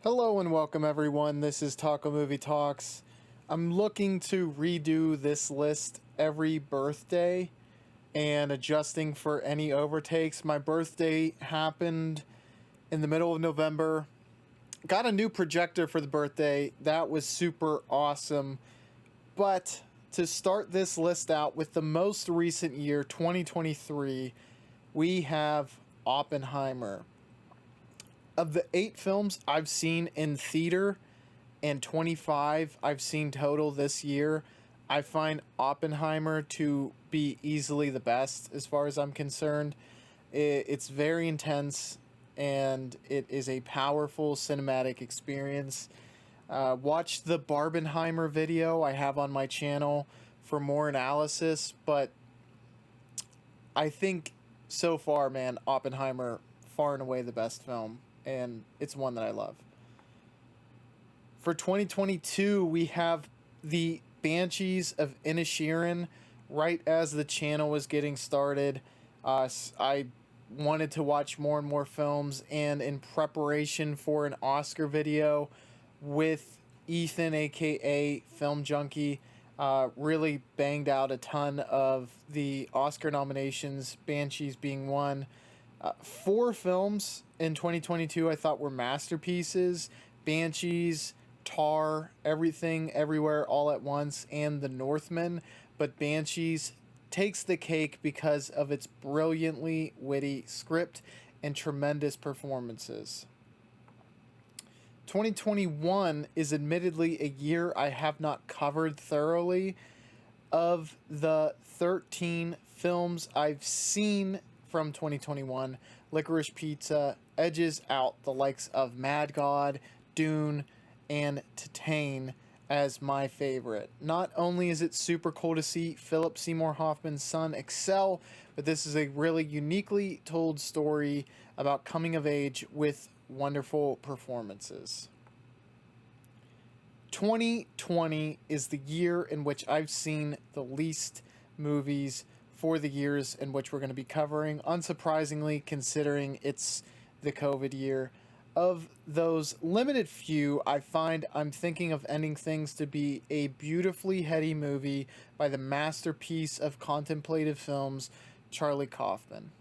Hello and welcome everyone, this is Taco Movie Talks. I'm looking to redo this list every birthday and adjusting for any overtakes. My birthday happened in the middle of November. Got a new projector for the birthday, that was super awesome. But to start this list out with the most recent year, 2023, we have Oppenheimer. Of the 8 films I've seen in theater and 25 I've seen total this year, I find Oppenheimer to be easily the best as far as I'm concerned. It's very intense and it is a powerful cinematic experience. Watch the Barbenheimer video I have on my channel for more analysis, but I think so far, man, Oppenheimer far and away the best film, and it's one that I love. For 2022, we have the Banshees of Inisherin. Right as the channel was getting started, I wanted to watch more and more films, and in preparation for an Oscar video with Ethan, aka Film Junkie, really banged out a ton of the Oscar nominations, Banshees being one. 4 films in 2022 I thought were masterpieces: Banshees, Tar, Everything, Everywhere, All at Once, and The Northman. But Banshees takes the cake because of its brilliantly witty script and tremendous performances. 2021 is admittedly a year I have not covered thoroughly. Of the 13 films I've seen from 2021, Licorice Pizza edges out the likes of Mad God, Dune, and Titane as my favorite. Not only is it super cool to see Philip Seymour Hoffman's son excel, but this is a really uniquely told story about coming of age with wonderful performances. 2020 is the year in which I've seen the least movies for the years in which we're going to be covering, unsurprisingly, considering it's the COVID year. Of those limited few, I find I'm thinking of Ending Things to be a beautifully heady movie by the masterpiece of contemplative films, Charlie Kaufman.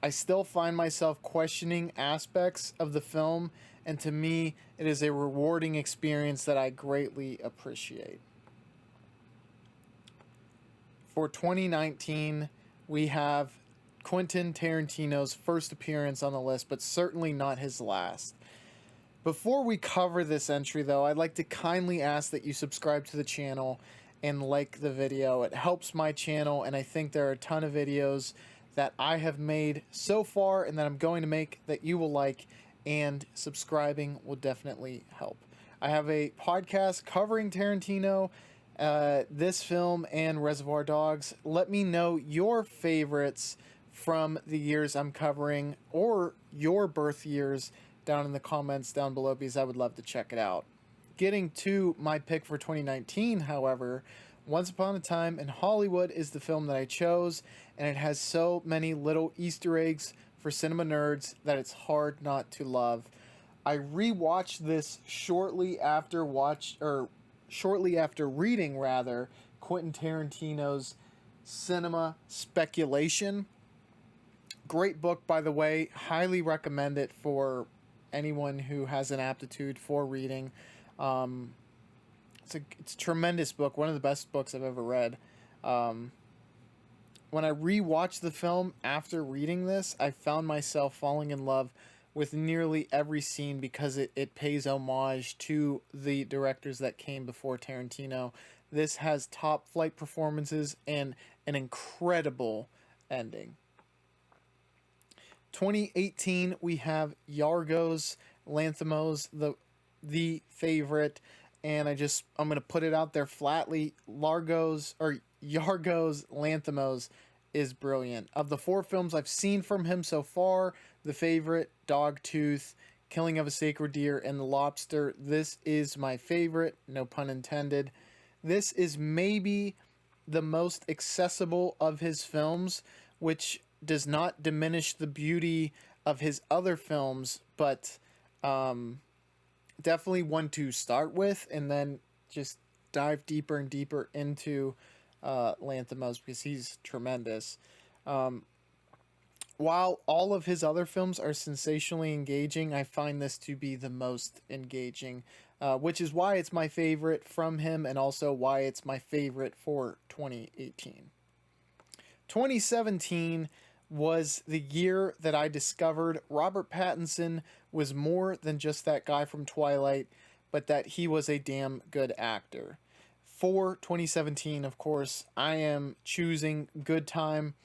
I still find myself questioning aspects of the film, and to me, it is a rewarding experience that I greatly appreciate. For 2019, we have Quentin Tarantino's first appearance on the list, but certainly not his last. Before we cover this entry, though, I'd like to kindly ask that you subscribe to the channel and like the video. It helps my channel, and I think there are a ton of videos that I have made so far and that I'm going to make that you will like, and subscribing will definitely help. I have a podcast covering Tarantino, this film, and Reservoir Dogs. Let me know your favorites from the years I'm covering, or your birth years, down in the comments down below, because I would love to check it out. Getting to my pick for 2019, however, Once Upon a Time in Hollywood is the film that I chose, and it has so many little Easter eggs for cinema nerds that it's hard not to love. I rewatched this shortly after reading Quentin Tarantino's Cinema Speculation. Great book, by the way. Highly recommend it for anyone who has an aptitude for reading. It's a tremendous book, one of the best books I've ever read. When I rewatched the film after reading this, I found myself falling in love with nearly every scene because it pays homage to the directors that came before Tarantino. This has top flight performances and an incredible ending. 2018, we have Yorgos Lanthimos, the favorite, and I'm going to put it out there flatly. Yorgos Lanthimos is brilliant. Of the 4 films I've seen from him so far, The Favorite, Dogtooth, Killing of a Sacred Deer, and The Lobster, this is my favorite, no pun intended. This is maybe the most accessible of his films, which does not diminish the beauty of his other films, but Definitely one to start with, and then just dive deeper and deeper into Lanthimos because he's tremendous. Um, while all of his other films are sensationally engaging, I find this to be the most engaging, which is why it's my favorite from him and also why it's my favorite for 2018. 2017 was the year that I discovered Robert Pattinson was more than just that guy from Twilight, but that he was a damn good actor. For 2017, of course, I am choosing Good Time.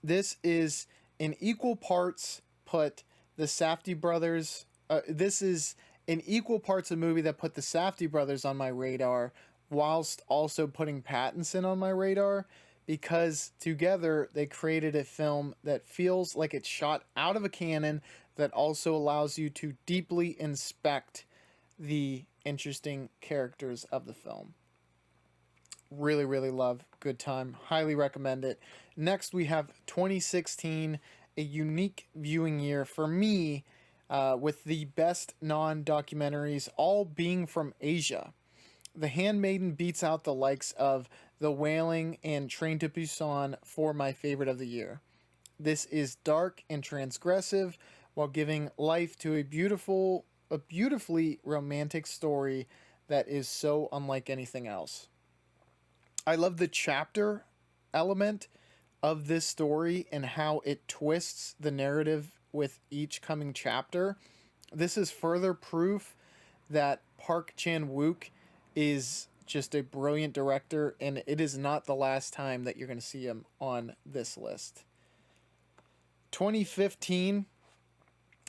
This is in equal parts put the Safdie brothers. This is in equal parts a movie that put the Safdie brothers on my radar, whilst also putting Pattinson on my radar, because together they created a film that feels like it's shot out of a cannon, that also allows you to deeply inspect the interesting characters of the film. Really, really love Good Time. Highly recommend it. Next, we have 2016, a unique viewing year for me, with the best non documentaries all being from Asia. The Handmaiden beats out the likes of The Wailing and Train to Busan for my favorite of the year. This is dark and transgressive while giving life to a beautifully romantic story that is so unlike anything else. I love the chapter element of this story and how it twists the narrative with each coming chapter. This is further proof that Park Chan Wook is just a brilliant director, and it is not the last time that you're going to see him on this list. 2015,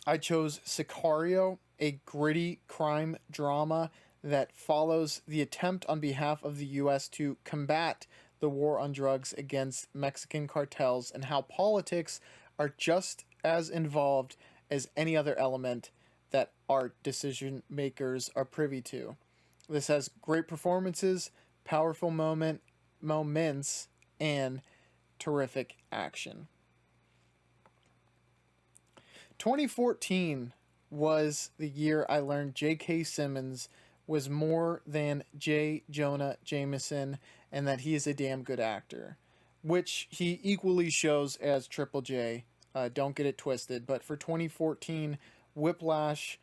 I chose Sicario, a gritty crime drama that follows the attempt on behalf of the U.S. to combat the war on drugs against Mexican cartels and how politics are just as involved as any other element that our decision makers are privy to. This has great performances, powerful moments, and terrific action. 2014 was the year I learned J.K. Simmons was more than J. Jonah Jameson and that he is a damn good actor, which he equally shows as Triple J. Don't get it twisted. But for 2014, Whiplash,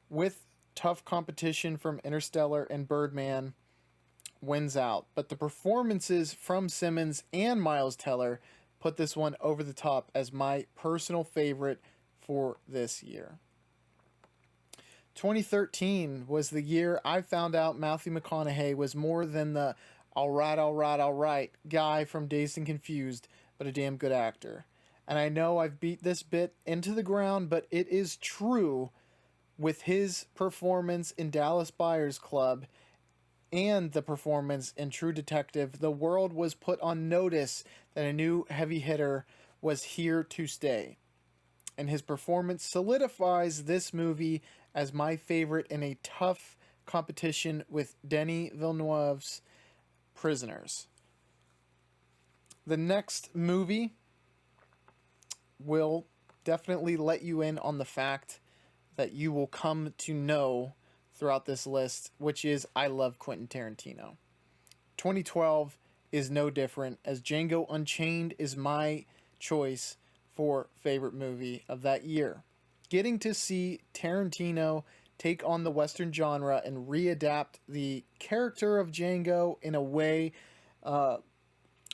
with tough competition from Interstellar and Birdman, wins out. But the performances from Simmons and Miles Teller put this one over the top as my personal favorite for this year. 2013 was the year I found out Matthew McConaughey was more than the all right guy from Dazed and Confused, but a damn good actor. And I know I've beat this bit into the ground, but it is true with his performance in Dallas Buyers Club and the performance in True Detective. The world was put on notice that a new heavy hitter was here to stay. And his performance solidifies this movie as my favorite in a tough competition with Denis Villeneuve's Prisoners. The next movie will definitely let you in on the fact that you will come to know throughout this list, which is I love Quentin Tarantino. 2012 is no different, as Django Unchained is my choice for favorite movie of that year. Getting to see Tarantino take on the Western genre and readapt the character of Django in a way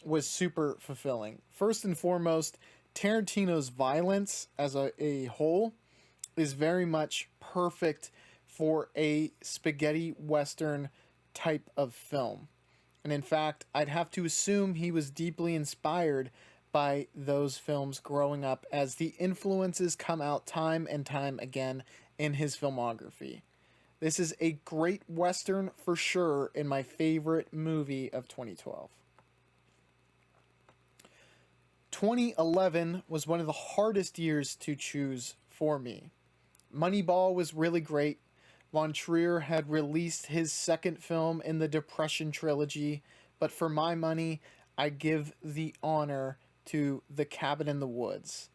was super fulfilling. First and foremost, Tarantino's violence as a whole is very much perfect for a spaghetti Western type of film. And in fact, I'd have to assume he was deeply inspired by those films growing up, as the influences come out time and time again in his filmography. This is a great Western for sure, in my favorite movie of 2012. 2011 was one of the hardest years to choose for me. Moneyball was really great. Von Trier had released his second film in the Depression trilogy, but for my money, I give the honor to The Cabin in the Woods.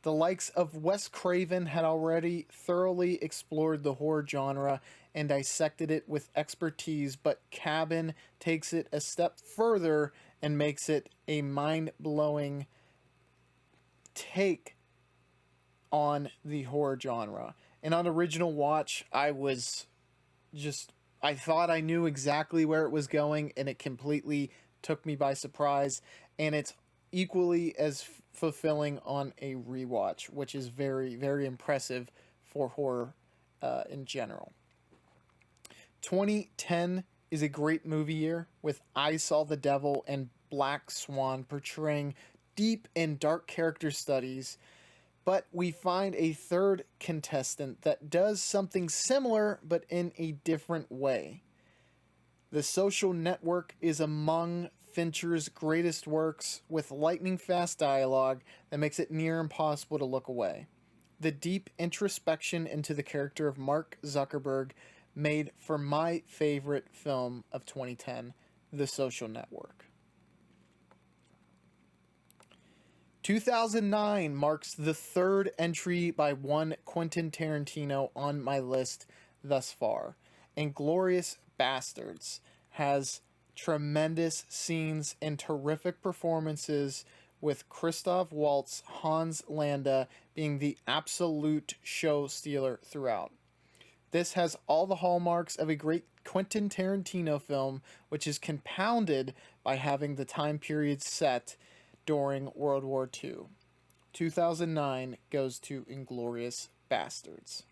The likes of Wes Craven had already thoroughly explored the horror genre and dissected it with expertise, but Cabin takes it a step further and makes it a mind blowing take on the horror genre. And on original watch, I thought I knew exactly where it was going, and it completely took me by surprise. And it's equally as fulfilling on a rewatch, which is very, very impressive for horror in general. 2010 is a great movie year with I Saw the Devil and Black Swan portraying deep and dark character studies, but we find a third contestant that does something similar but in a different way. The Social Network is among Fincher's greatest works with lightning fast dialogue that makes it near impossible to look away. The deep introspection into the character of Mark Zuckerberg made for my favorite film of 2010, The Social Network. 2009 marks the third entry by one Quentin Tarantino on my list thus far. Inglourious Bastards has tremendous scenes and terrific performances, with Christoph Waltz, Hans Landa being the absolute show stealer throughout. This has all the hallmarks of a great Quentin Tarantino film, which is compounded by having the time period set during World War II. 2009 goes to Inglourious Bastards.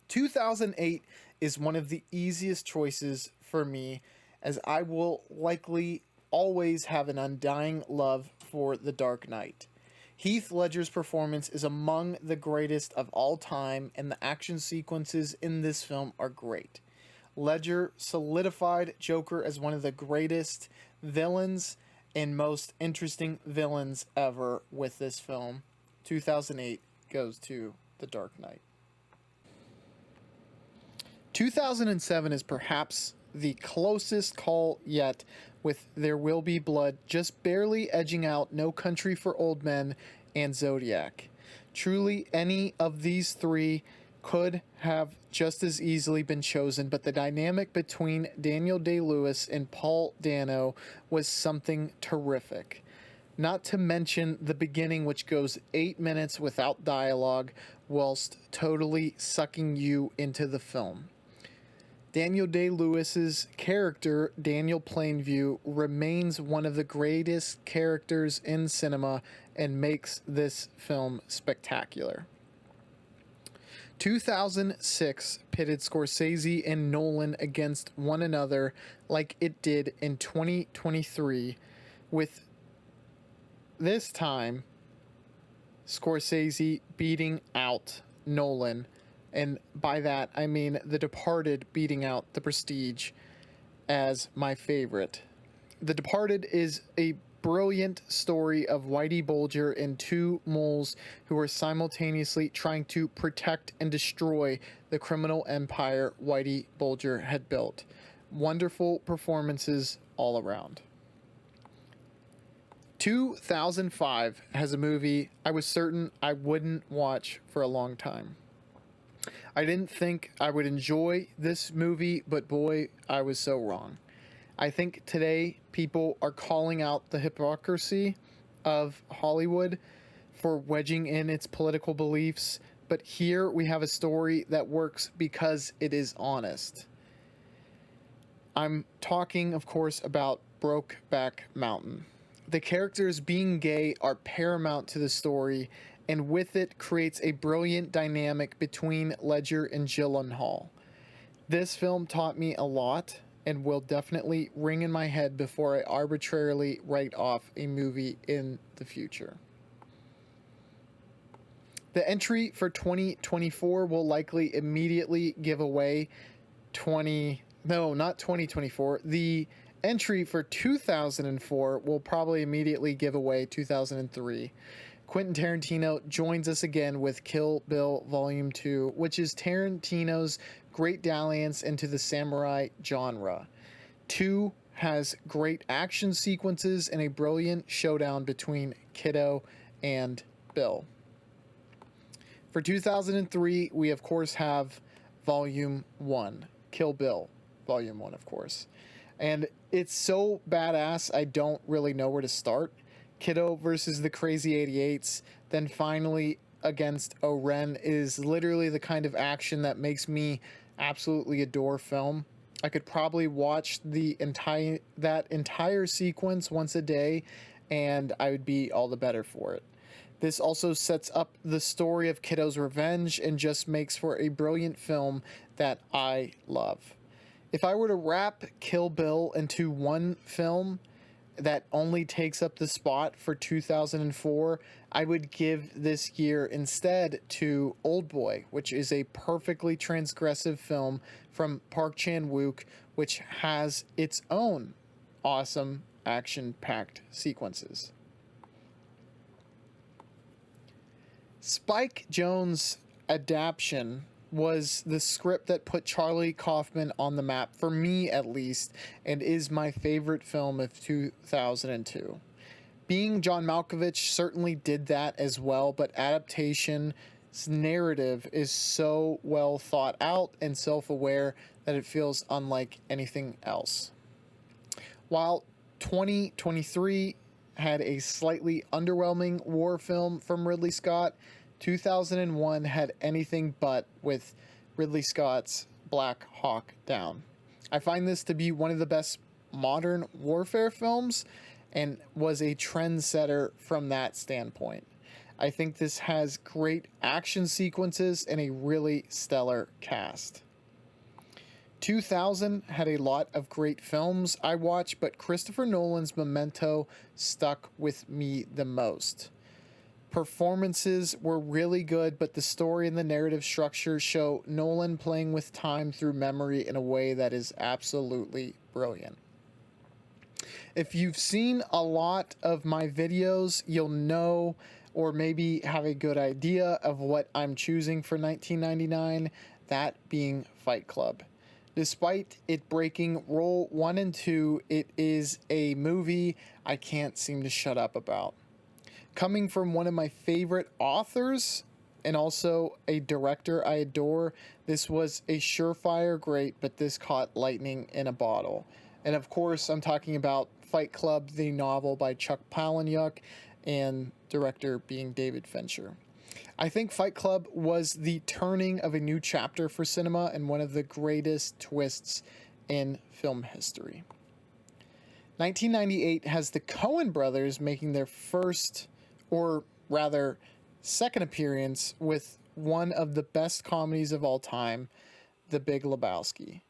2008 is one of the easiest choices for me, as I will likely always have an undying love for The Dark Knight. Heath Ledger's performance is among the greatest of all time, and the action sequences in this film are great. Ledger solidified Joker as one of the greatest villains and most interesting villains ever with this film. 2008 goes to The Dark Knight. 2007 is perhaps the closest call yet, with There Will Be Blood just barely edging out No Country for Old Men and Zodiac. Truly, any of these three could have just as easily been chosen, but the dynamic between Daniel Day-Lewis and Paul Dano was something terrific. Not to mention the beginning, which goes 8 minutes without dialogue, whilst totally sucking you into the film. Daniel Day-Lewis's character, Daniel Plainview, remains one of the greatest characters in cinema and makes this film spectacular. 2006 pitted Scorsese and Nolan against one another like it did in 2023, with this time Scorsese beating out Nolan. And by that, I mean The Departed beating out The Prestige as my favorite. The Departed is a brilliant story of Whitey Bulger and two moles who are simultaneously trying to protect and destroy the criminal empire Whitey Bulger had built. Wonderful performances all around. 2005 has a movie I was certain I wouldn't watch for a long time. I didn't think I would enjoy this movie, but boy, I was so wrong. I think today people are calling out the hypocrisy of Hollywood for wedging in its political beliefs, but here we have a story that works because it is honest. I'm talking, of course, about Brokeback Mountain. The characters being gay are paramount to the story, and with it creates a brilliant dynamic between Ledger and Gyllenhaal. This film taught me a lot and will definitely ring in my head before I arbitrarily write off a movie in the future. The entry for 2024 will likely immediately give away not 2024. The entry for 2004 will probably immediately give away 2003. Quentin Tarantino joins us again with Kill Bill Volume 2, which is Tarantino's great dalliance into the samurai genre. 2 has great action sequences and a brilliant showdown between Kiddo and Bill. For 2003, we of course have Volume 1, Kill Bill, Volume 1, of course. And it's so badass, I don't really know where to start. Kiddo versus the Crazy 88s, then finally against O-Ren is literally the kind of action that makes me absolutely adore film. I could probably watch that entire sequence once a day, and I would be all the better for it. This also sets up the story of Kiddo's revenge and just makes for a brilliant film that I love. If I were to wrap Kill Bill into one film that only takes up the spot for 2004, I would give this year instead to Old Boy, which is a perfectly transgressive film from Park Chan-wook, which has its own awesome action-packed sequences. Spike Jonze' adaptation was the script that put Charlie Kaufman on the map, for me at least, and is my favorite film of 2002. Being John Malkovich certainly did that as well, but adaptation's narrative is so well thought out and self-aware that it feels unlike anything else. While 2023 had a slightly underwhelming war film from Ridley Scott, 2001 had anything but with Ridley Scott's Black Hawk Down. I find this to be one of the best modern warfare films and was a trendsetter from that standpoint. I think this has great action sequences and a really stellar cast. 2000 had a lot of great films I watched, but Christopher Nolan's Memento stuck with me the most. Performances were really good, but the story and the narrative structure show Nolan playing with time through memory in a way that is absolutely brilliant. If you've seen a lot of my videos, you'll know or maybe have a good idea of what I'm choosing for 1999, that being Fight Club. Despite it breaking rule 1 and 2, it is a movie I can't seem to shut up about. Coming from one of my favorite authors and also a director I adore, this was a surefire great, but this caught lightning in a bottle. And of course, I'm talking about Fight Club, the novel by Chuck Palahniuk, and director being David Fincher. I think Fight Club was the turning of a new chapter for cinema and one of the greatest twists in film history. 1998 has the Coen brothers making their first, or rather second, appearance with one of the best comedies of all time, The Big Lebowski.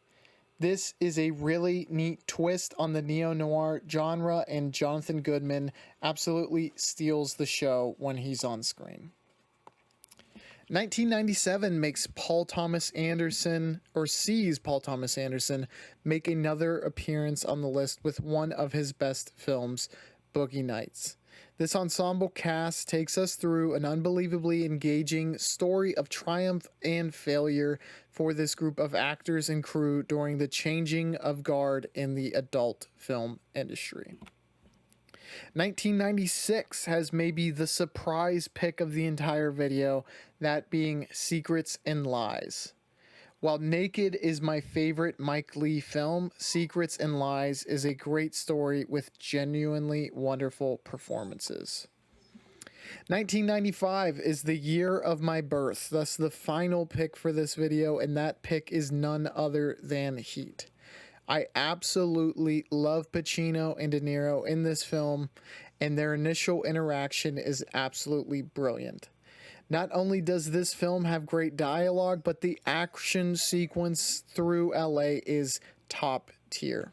This is a really neat twist on the neo-noir genre, and Jonathan Goodman absolutely steals the show when he's on screen. 1997 makes Paul Thomas Anderson, or sees Paul Thomas Anderson, make another appearance on the list with one of his best films, Boogie Nights. This ensemble cast takes us through an unbelievably engaging story of triumph and failure for this group of actors and crew during the changing of guard in the adult film industry. 1996 has maybe the surprise pick of the entire video, that being Secrets and Lies. While Naked is my favorite Mike Leigh film, Secrets and Lies is a great story with genuinely wonderful performances. 1995 is the year of my birth, thus the final pick for this video, and that pick is none other than Heat. I absolutely love Pacino and De Niro in this film, and their initial interaction is absolutely brilliant. Not only does this film have great dialogue, but the action sequence through LA is top tier.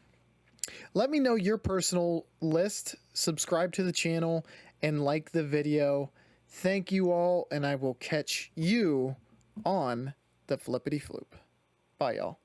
Let me know your personal list, subscribe to the channel, and like the video. Thank you all, and I will catch you on the flippity floop. Bye, y'all.